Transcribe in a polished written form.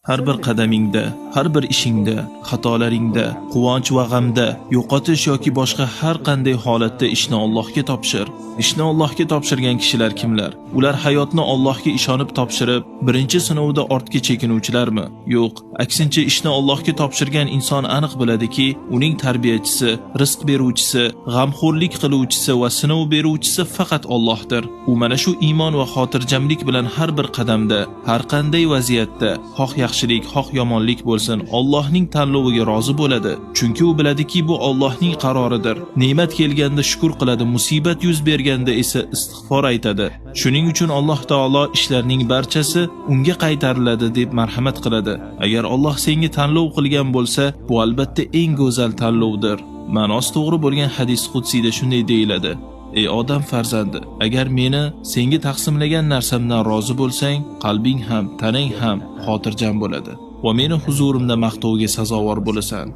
Har bir qadamingda, har bir ishingda, xatolaringda, quvonch va g'amda, yo'qotish yoki boshqa har qanday holatda ishni Allohga topshir. Ishni Allohga topshirgan kishilar kimlar? Ular hayotni Allohga ishonib topshirib, birinchi sinovda ortga chekinuvchilarmi? Yo'q, aksincha ishni Allohga topshirgan inson aniq biladiki, uning tarbiyachisi, rizq beruvchisi, g'amxo'rlik qiluvchisi va sinov beruvchisi faqat Allohdir. U mana shu iymon va xotirjamlik bilan har bir qadamda, har qanday vaziyatda, xoh yaxshilik, xoh yomonlik bo'lsin, Allohning tanloviga rozi bo'ladi. Chunki u biladiki, bu Allohning qaroridir. Ne'mat kelganda shukr qiladi, musibat yuz berganda esa istig'for aytadi. Shuning uchun Alloh taolo ishlarning barchasi unga qaytariladi deb marhamat qiladi. Agar Alloh senga tanlov qilgan bo'lsa, bu albatta eng go'zal tanlovdir. Ma'nosi to'g'ri bo'lgan hadis qudsiyda shunday deyiladi: Ey odam farzandi, agar meni senga taqsimlagan narsamdan rozi bo'lsang, qalbing ham, tanang ham xotirjam bo'ladi va meni huzurimda maqtovga sazovor bo'lasan.